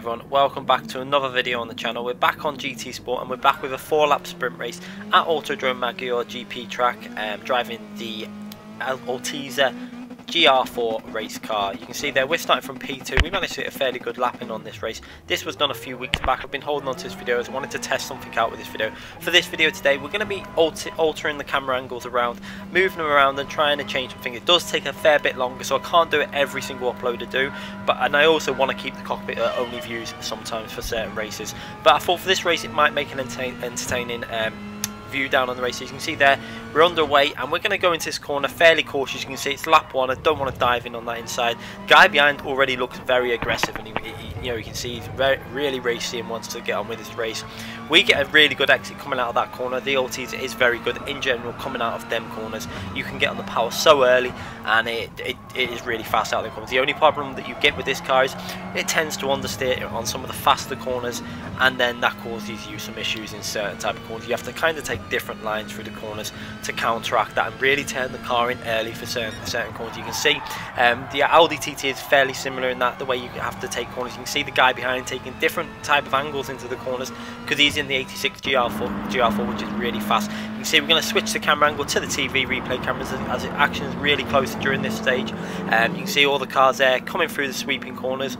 everyone, welcome back to another video on the channel. We're back on GT Sport and we're back with a 4-lap sprint race at Autodrome Mazda GP track, driving the Mazda GR.4 race car. You can see there we're starting from P2. We managed to get a fairly good lap in on this race. This was done a few weeks back. I've been holding on to this video as I wanted to test something out with this video. For this video today we're going to be altering the camera angles around, moving them around and trying to change something. It does take a fair bit longer, so I can't do it every single upload I do, and I also want to keep the cockpit only views sometimes for certain races. But I thought for this race it might make an entertaining view down on the race. As you can see there, we're underway and we're going to go into this corner fairly cautious. You can see it's lap 1. I don't want to dive in on that inside. Guy behind already looks very aggressive, and you can see he's really racy and wants to get on with this race. We get a really good exit coming out of that corner. The Altis is very good in general coming out of them corners. You can get on the power so early, and it is really fast out of the corners. The only problem that you get with this car is it tends to understeer on some of the faster corners, and then that causes you some issues in certain type of corners. You have to kind of take different lines through the corners to counteract that and really turn the car in early for certain corners. You can see the Audi TT is fairly similar in that the way you have to take corners. You can see the guy behind taking different type of angles into the corners because he's in the 86 GR4, which is really fast. You can see we're going to switch the camera angle to the TV replay cameras as action is really close during this stage. You can see all the cars there coming through the sweeping corners.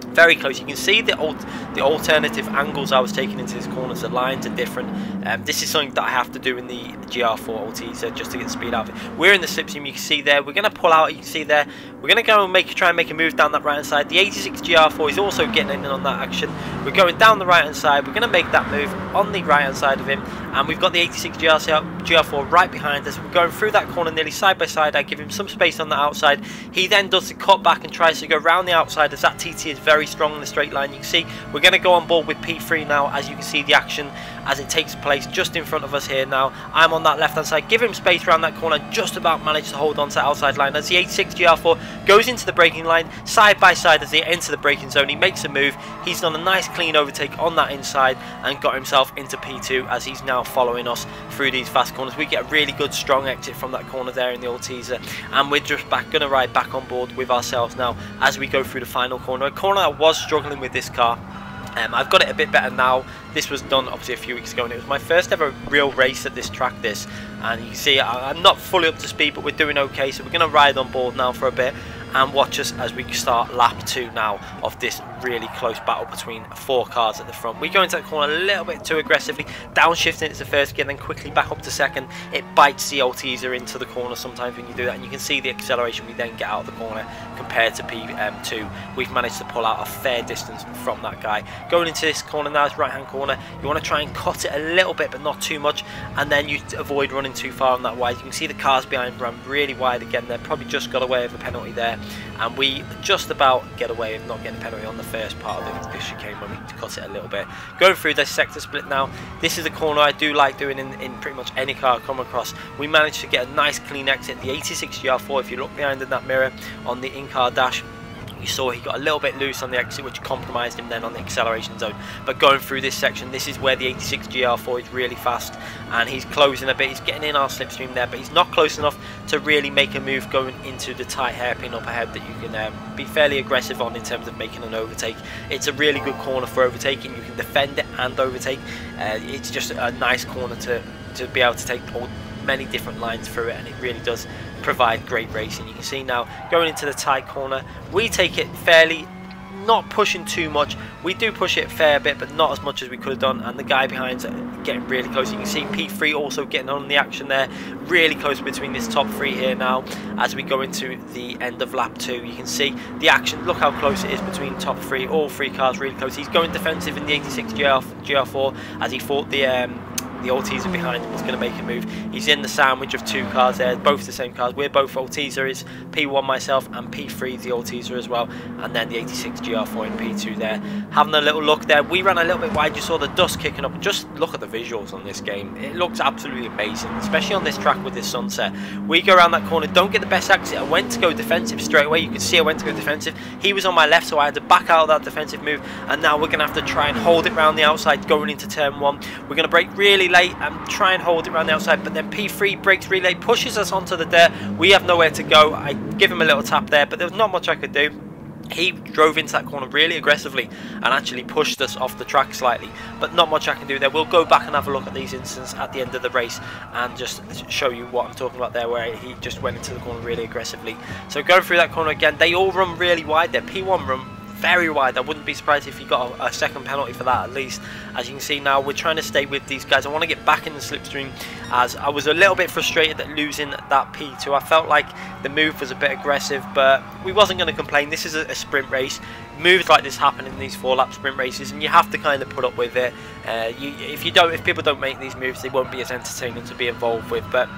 Very close. You can see the alternative angles I was taking into these corners. The lines are different. This is something that I have to do in the GR4 Altis just to get the speed out of it. We're in the slipstream. You can see there. We're going to pull out. You can see there. We're going to go and try and make a move down that right hand side. The 86 GR4 is also getting in on that action. We're going down the right hand side. We're going to make that move on the right hand side of him, and we've got the 86 GR4 right behind us. We're going through that corner nearly side by side. I give him some space on the outside. He then does the cut back and tries to go around the outside as that TT is very strong in the straight line. You can see we're going to go on board with P3 now, as you can see the action as it takes place just in front of us here now. I'm on that left hand side, give him space around that corner, just about managed to hold on to that outside line as the 86 GR4 goes into the braking line side by side as they enter the braking zone. He makes a move. He's done a nice clean overtake on that inside and got himself into P2 as he's now following us through these fast corners. We get a really good strong exit from that corner there in the Altis, and we're just going to ride back on board with ourselves now as we go through the final corner. A corner I was struggling with this car. I've got it a bit better now. This was done obviously a few weeks ago and it was my first ever real race at this track, and you can see I'm not fully up to speed, but we're doing okay, so we're going to ride on board now for a bit and watch us as we start lap 2 now of this really close battle between 4 cars at the front. We go into that corner a little bit too aggressively, downshifting into first gear, then quickly back up to second. It bites the Altis into the corner sometimes when you do that, and you can see the acceleration we then get out of the corner compared to P2. We've managed to pull out a fair distance from that guy. Going into this corner now, it's right hand corner. You want to try and cut it a little bit but not too much, and then you avoid running too far on that wide. You can see the cars behind run really wide again. They probably just got away with a penalty there, and we just about get away with not getting a penalty on the first part of the chicane when we cut it a little bit. Going through this sector split now, this is a corner I do like doing in pretty much any car I come across. We managed to get a nice clean exit. The 86 GR4, if you look behind in that mirror on the in-car dash, you saw he got a little bit loose on the exit, which compromised him then on the acceleration zone. But going through this section, this is where the 86 GR4 is really fast, and he's closing a bit. He's getting in our slipstream there, but he's not close enough to really make a move going into the tight hairpin up ahead that you can be fairly aggressive on in terms of making an overtake. It's a really good corner for overtaking. You can defend it and overtake. It's just a nice corner to be able to take many different lines through it, and it really does provide great racing. You can see now going into the tight corner, we take it fairly, not pushing too much. We do push it a fair bit, but not as much as we could have done, and the guy behind's getting really close. You can see P3 also getting on the action there, really close between this top 3 here now as we go into the end of lap 2. You can see the action, look how close it is between top 3, all 3 cars really close. He's going defensive in the 86 GR4 as he thought the Altis behind him was going to make a move. He's in the sandwich of 2 cars there, both the same cars. We're both Altis, it's P1 myself and P3 the Altis as well, and then the 86 GR4 in P2 there. Having a little look there, we ran a little bit wide. You saw the dust kicking up. Just look at the visuals on this game. It looks absolutely amazing, especially on this track with this sunset. We go around that corner, don't get the best exit. I went to go defensive straight away. You can see I went to go defensive. He was on my left, so I had to back out of that defensive move, and now we're going to have to try and hold it around the outside going into turn 1. We're going to brake really late and try and hold it around the outside, but then P3 brakes really late, pushes us onto the dirt. We have nowhere to go. I give him a little tap there, but there was not much I could do. He drove into that corner really aggressively and actually pushed us off the track slightly, but not much I can do there. We'll go back and have a look at these incidents at the end of the race and just show you what I'm talking about there, where he just went into the corner really aggressively. So going through that corner again, they all run really wide there. P1 run very wide. I wouldn't be surprised if he got a second penalty for that at least. As you can see now, we're trying to stay with these guys. I want to get back in the slipstream, as I was a little bit frustrated at losing that P2. I felt like the move was a bit aggressive, but we wasn't going to complain. This is a sprint race. Moves like this happen in these 4-lap sprint races, and you have to kind of put up with it. If people don't make these moves, they won't be as entertaining to be involved with. But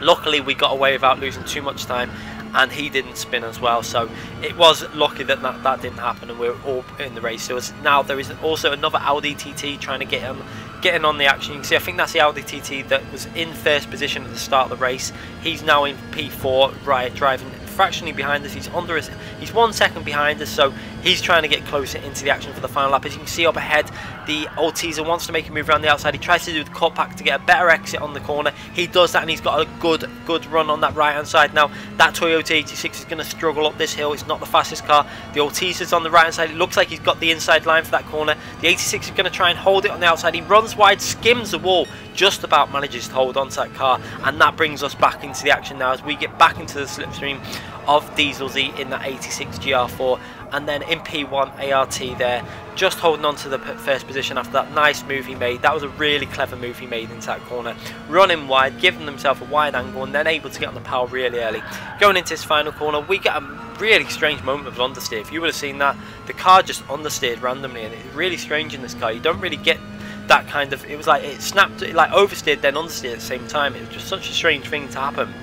luckily we got away without losing too much time, and he didn't spin as well, so it was lucky that that didn't happen, and we were all in the race. There is also another Audi TT trying to getting on the action. You can see, I think that's the Audi TT that was in first position at the start of the race. He's now in P4, right, driving fractionally behind us. He's under us. He's 1 second behind us, so he's trying to get closer into the action for the final lap. As you can see up ahead, the old teaser wants to make a move around the outside. He tries to do the cutback to get a better exit on the corner. He does that, and he's got a good run on that right hand side. Now that Toyota 86 is going to struggle up this hill. It's not the fastest car. The old teaser's on the right hand side. It looks like he's got the inside line for that corner. The 86 is going to try and hold it on the outside. He runs wide, skims the wall, just about manages to hold on to that car, and that brings us back into the action now as we get back into the slipstream of Diesel Z in that 86 GR4, and then in P1 ART there, just holding on to the first position after that nice move he made. That was a really clever move he made into that corner, running wide, giving himself a wide angle, and then able to get on the power really early. Going into this final corner, we get a really strange moment of understeer. If you would have seen that, the car just understeered randomly, and it's really strange in this car. You don't really get that kind of, it was like it snapped, it like oversteered then understeered at the same time. It was just such a strange thing to happen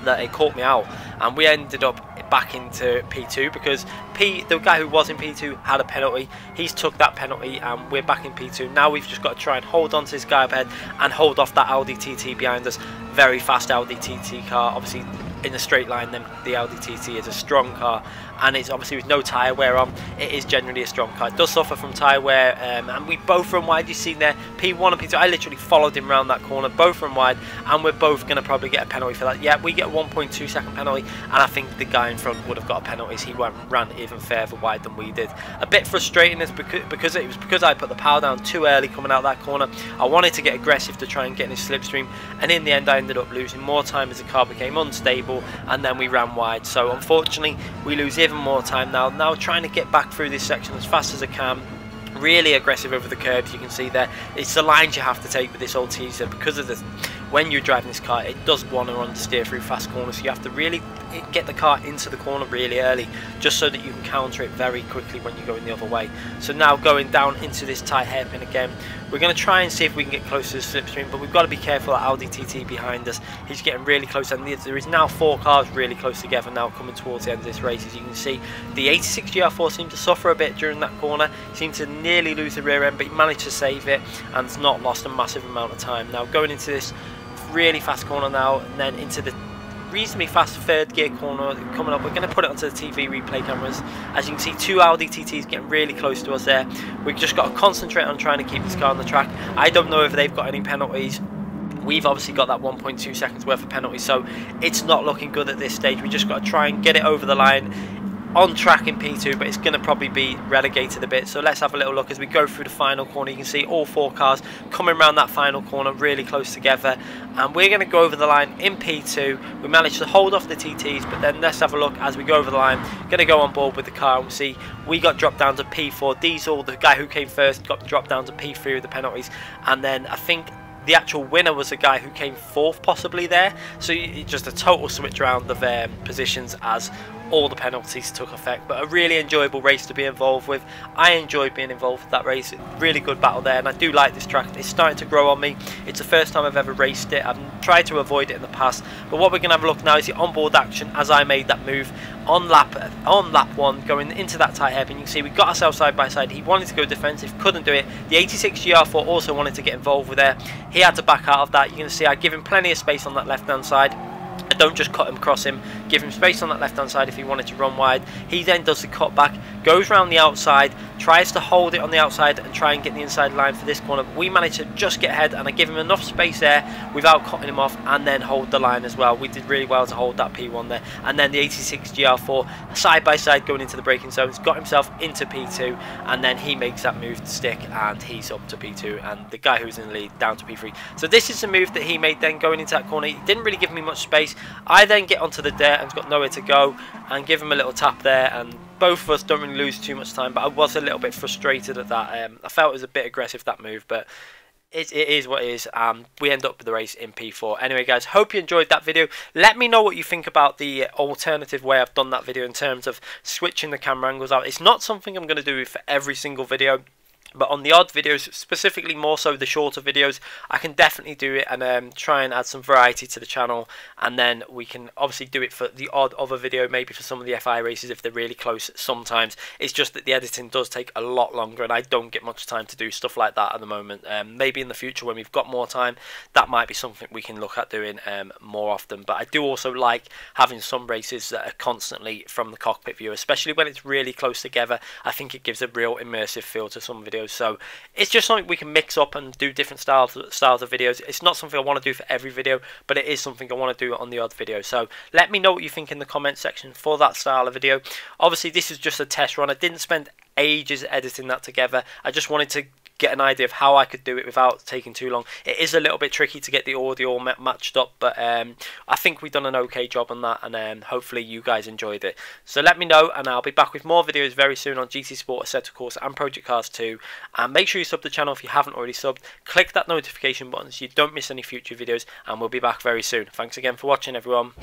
that it caught me out, and we ended up back into P2 because the guy who was in P2 had a penalty. He's took that penalty, and we're back in P2. Now we've just got to try and hold on to this guy up ahead and hold off that Audi TT behind us. Very fast Audi TT car, obviously in a straight line. Then the Audi TT is a strong car, and it's obviously with no tyre wear on, it is generally a strong car. It does suffer from tyre wear, and we both run wide. You see there, P1 and P2, I literally followed him around that corner, both run wide, and we're both going to probably get a penalty for that. Yeah, we get a 1.2 second penalty, and I think the guy in front would have got a penalty. He ran even further wide than we did. A bit frustrating is because I put the power down too early coming out that corner. I wanted to get aggressive to try and get in his slipstream, and in the end I ended up losing more time as the car became unstable, and then we ran wide. So unfortunately we lose even more time now trying to get back through this section as fast as I can. Really aggressive over the curbs. You can see there, it's the lines you have to take with this old teaser because of the, when you're driving this car, it does want to understeer through fast corners, so you have to really get the car into the corner really early, just so that you can counter it very quickly when you're going the other way. So now going down into this tight hairpin again, we're going to try and see if we can get close to the slipstream, but we've got to be careful that Audi TT behind us. He's getting really close, and there is now 4 cars really close together now coming towards the end of this race. As you can see, the 86 GR4 seemed to suffer a bit during that corner, seemed to nearly lose the rear end, but he managed to save it and has not lost a massive amount of time. Now going into this really fast corner now, and then into the reasonably fast third gear corner coming up. We're going to put it onto the TV replay cameras. As you can see, 2 Audi TTs getting really close to us there. We've just got to concentrate on trying to keep this car on the track. I don't know if they've got any penalties. We've obviously got that 1.2 seconds worth of penalties, so it's not looking good at this stage. We just got to try and get it over the line on track in P2, but it's going to probably be relegated a bit. So let's have a little look as we go through the final corner. You can see all 4 cars coming around that final corner really close together, and we're going to go over the line in P2. We managed to hold off the TTs, but then let's have a look as we go over the line. Going to go on board with the car, and we'll see we got dropped down to P4. Diesel, the guy who came first, got dropped down to P3 with the penalties, and then I think the actual winner was a guy who came 4th possibly there. So just a total switch around of positions as all the penalties took effect. But a really enjoyable race to be involved with. I enjoyed being involved with that race. Really good battle there, and I do like this track. It's starting to grow on me. It's the first time I've ever raced it. I've tried to avoid it in the past, but what we're going to have a look now is the onboard action as I made that move on lap 1 going into that tight hairpin. You can see we got ourselves side by side. He wanted to go defensive, couldn't do it. The 86 GR4 also wanted to get involved with there. He had to back out of that. You can see I give him plenty of space on that left hand side. I don't just cut him, cross him, give him space on that left hand side if he wanted to run wide. He then does the cut back, goes around the outside, tries to hold it on the outside and try and get the inside line for this corner. We managed to just get ahead, and I give him enough space there without cutting him off, and then hold the line as well. We did really well to hold that P1 there. And then the 86 GR4 side by side going into the braking zones, got himself into P2, and then he makes that move to stick, and he's up to P2, and the guy who's in the lead down to P3. So this is the move that he made then going into that corner. He didn't really give me much space. I then get onto the dirt and got nowhere to go, and give him a little tap there, and both of us don't really lose too much time, but I was a little bit frustrated at that. I felt it was a bit aggressive, that move, but it is what it is. We end up with the race in P4. Anyway guys, hope you enjoyed that video. Let me know what you think about the alternative way I've done that video in terms of switching the camera angles out. It's not something I'm going to do for every single video, but on the odd videos, specifically more so the shorter videos, I can definitely do it and try and add some variety to the channel. And then we can obviously do it for the odd other video, maybe for some of the FI races if they're really close sometimes. It's just that the editing does take a lot longer, and I don't get much time to do stuff like that at the moment. Maybe in the future when we've got more time, that might be something we can look at doing more often. But I do also like having some races that are constantly from the cockpit view, especially when it's really close together. I think it gives a real immersive feel to some videos. So it's just something we can mix up and do different styles of videos. It's not something I want to do for every video, but it is something I want to do on the odd video. So let me know what you think in the comment section for that style of video. Obviously this is just a test run. I didn't spend ages editing that together. I just wanted to get an idea of how I could do it without taking too long. It is a little bit tricky to get the audio all matched up, but I think we've done an okay job on that, and hopefully you guys enjoyed it. So let me know, and I'll be back with more videos very soon on GT Sport, Assetto Corsa and Project Cars 2. And make sure you sub the channel if you haven't already subbed. Click that notification button so you don't miss any future videos, and we'll be back very soon. Thanks again for watching, everyone.